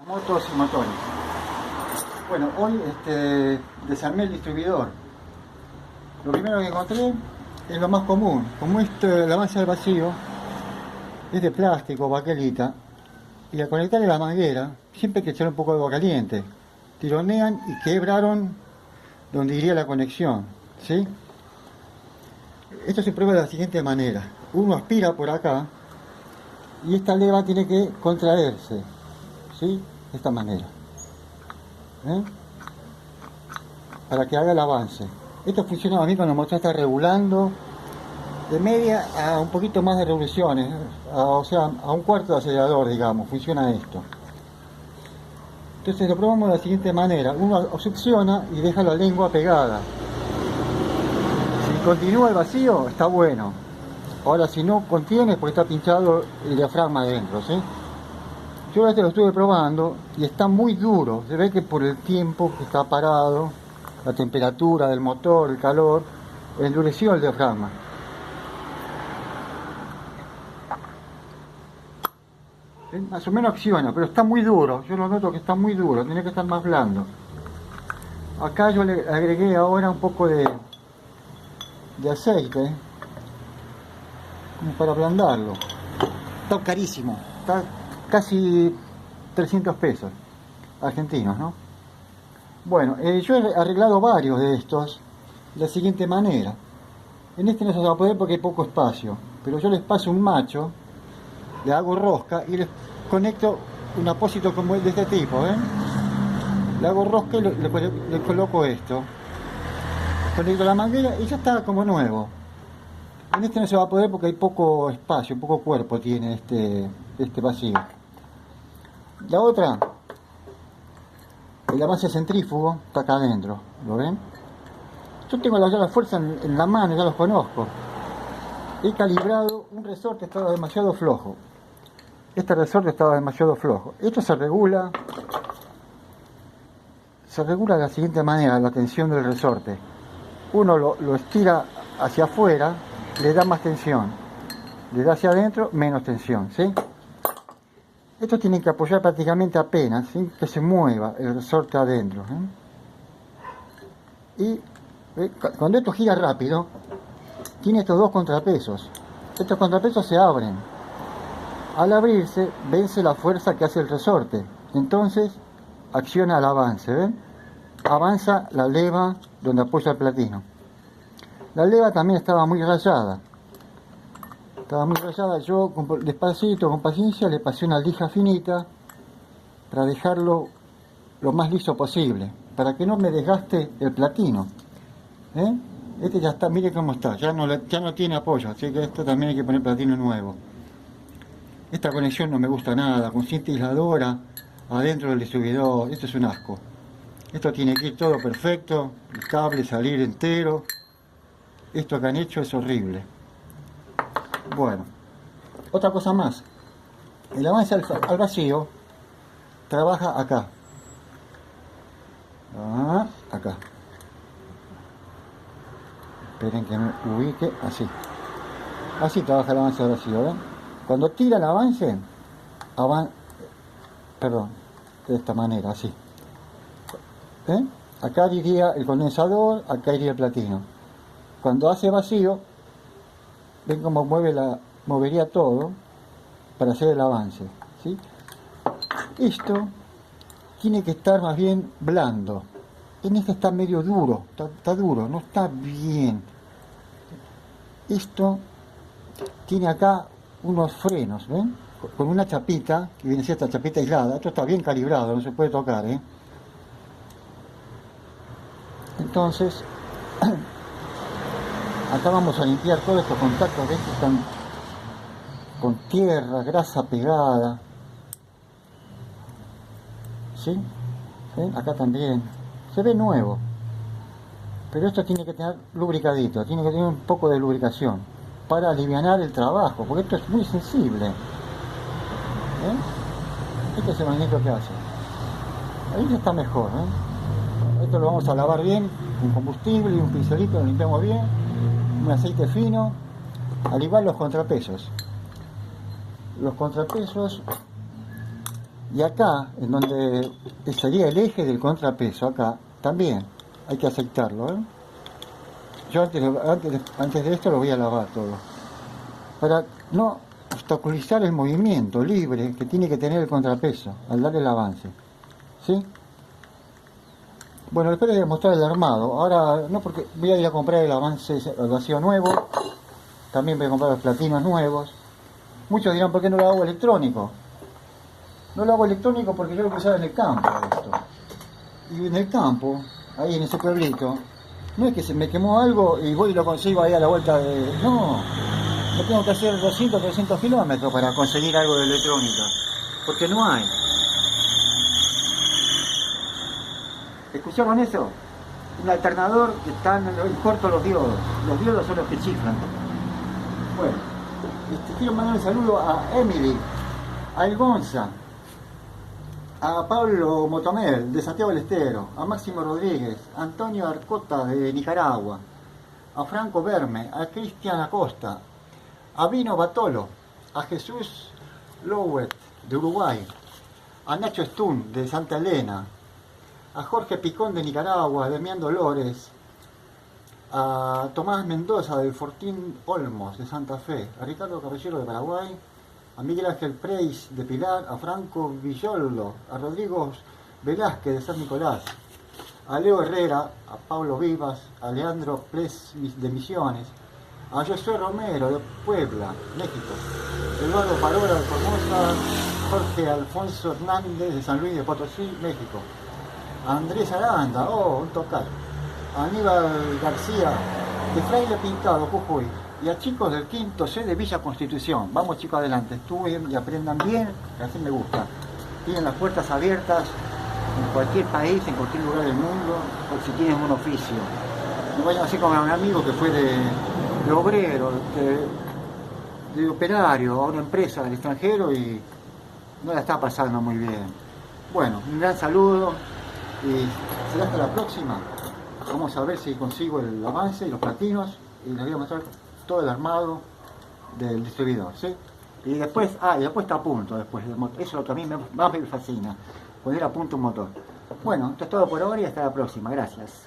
Motos y motores. Bueno, hoy desarmé el distribuidor. Lo primero que encontré es lo más común. Como la masa del vacío es de plástico, baquelita, y al conectarle la manguera siempre hay que echar un poco de agua caliente. Tironean y quebraron donde iría la conexión, ¿sí? Esto se prueba de la siguiente manera. Uno aspira por acá y esta leva tiene que contraerse, ¿sí? De esta manera, para que haga el avance. Esto funciona bien cuando el motor está regulando de media a un poquito más de revoluciones, o sea, a un cuarto de acelerador, digamos, funciona esto. Entonces lo probamos de la siguiente manera. Uno succiona y deja la lengua pegada. Si continúa el vacío, está bueno. Ahora, si no contiene, pues está pinchado el diafragma adentro, ¿sí? Yo este lo estuve probando y está muy duro. Se ve que por el tiempo que está parado, la temperatura del motor, el calor, endureció el diafragma. Más o menos acciona, pero está muy duro. Yo lo noto que está muy duro, tiene que estar más blando. Acá yo le agregué ahora un poco de aceite, como para ablandarlo. Está carísimo, está casi 300 pesos argentinos, ¿no? Bueno, yo he arreglado varios de estos de la siguiente manera. En este no se va a poder porque hay poco espacio, pero yo les paso un macho, le hago rosca y les conecto un apósito como el de este tipo, le hago rosca y le coloco esto, conecto la manguera y ya está como nuevo. En este no se va a poder porque hay poco espacio, poco cuerpo tiene este vacío. La otra, el avance centrífugo está acá adentro, ¿lo ven? Yo tengo ya la fuerza en la mano, ya los conozco. He calibrado un resorte, estaba demasiado flojo. Este resorte estaba demasiado flojo. Esto se regula de la siguiente manera, la tensión del resorte. Uno lo estira hacia afuera, le da más tensión. Le da hacia adentro, menos tensión, ¿sí? Esto tiene que apoyar prácticamente apenas, sin que se mueva el resorte adentro, Y cuando esto gira rápido, tiene estos dos contrapesos. Estos contrapesos se abren. Al abrirse, vence la fuerza que hace el resorte. Entonces, acciona el avance, ¿ven? Avanza la leva donde apoya el platino. La leva también estaba muy rayada. Yo despacito, con paciencia, le pasé una lija finita para dejarlo lo más liso posible, para que no me desgaste el platino. Este ya está, mire cómo está, ya no tiene apoyo, así que esto también hay que poner platino nuevo. Esta conexión no me gusta nada, con cinta aisladora adentro del distribuidor, esto es un asco. Esto tiene que ir todo perfecto, el cable salir entero. Esto que han hecho es horrible. Bueno, otra cosa más. El avance al vacío trabaja acá. Acá. Esperen que me ubique así. Así trabaja el avance al vacío, ¿ven? Cuando tira el avance, de esta manera, así. Acá iría el condensador, acá iría el platino. Cuando hace vacío, ven cómo movería todo para hacer el avance, ¿sí? Esto tiene que estar más bien blando. En este está medio duro, está duro, no está bien. Esto tiene acá unos frenos, ¿ven? Con una chapita, que viene a ser esta chapita aislada. Esto está bien calibrado, no se puede tocar, Entonces, acá vamos a limpiar todos estos contactos que están con tierra, grasa pegada. ¿Sí? ¿Sí? Acá también. Se ve nuevo. Pero esto tiene que tener lubricadito, tiene que tener un poco de lubricación para alivianar el trabajo, porque esto es muy sensible. Este es el movimiento que hace. Ahí ya está mejor. Esto lo vamos a lavar bien con combustible y un pincelito, lo limpiamos bien, un aceite fino, al igual los contrapesos. Los contrapesos Y acá, en donde sería el eje del contrapeso, acá también hay que aceitarlo, ¿eh? Yo antes de esto lo voy a lavar todo, para no obstaculizar el movimiento libre que tiene que tener el contrapeso al dar el avance, ¿sí? Bueno, después les voy a mostrar el armado. Ahora, no, porque voy a ir a comprar el avance, el vacío nuevo, también voy a comprar los platinos nuevos. Muchos dirán, ¿por qué no lo hago electrónico? No lo hago electrónico porque yo lo voy a usar en el campo esto. Y en el campo, ahí en ese pueblito, no es que se me quemó algo y voy y lo consigo ahí a la vuelta de... No, yo tengo que hacer 200, 300 kilómetros para conseguir algo de electrónica, porque no hay. ¿Escucharon eso? Un alternador que están cortos los diodos son los que chiflan. Bueno, quiero mandar un saludo a Emily, a El Gonza, a Pablo Motomer de Santiago del Estero, a Máximo Rodríguez, a Antonio Arcota de Nicaragua, a Franco Berme, a Cristian Acosta, a Vino Batolo, a Jesús Lowet de Uruguay, a Nacho Stun de Santa Elena, a Jorge Picón de Nicaragua, a Demián Dolores, a Tomás Mendoza del Fortín Olmos de Santa Fe, a Ricardo Caballero de Paraguay, a Miguel Ángel Preis de Pilar, a Franco Villoldo, a Rodrigo Velázquez de San Nicolás, a Leo Herrera, a Pablo Vivas, a Leandro Ples de Misiones, a Josué Romero de Puebla, México, Eduardo Parola de Formosa, Jorge Alfonso Hernández de San Luis de Potosí, México, a Andrés Aranda, un tocar, a Aníbal García de Fraile Pintado, Jujuy, y a chicos del quinto C de Villa Constitución. Vamos chicos, adelante, estudien y aprendan bien, que así me gusta. Tienen las puertas abiertas en cualquier país, en cualquier lugar del mundo, o si tienen un oficio. No vayan así como a un amigo que fue de obrero, de operario a una empresa del extranjero y no la está pasando muy bien. Bueno, un gran saludo y será hasta la próxima. Vamos a ver si consigo el avance y los platinos y les voy a mostrar todo el armado del distribuidor, ¿sí? Y después, y después está a punto, después, eso es lo que a mí más me fascina, poner a punto un motor. Bueno, esto es todo por ahora y hasta la próxima, gracias.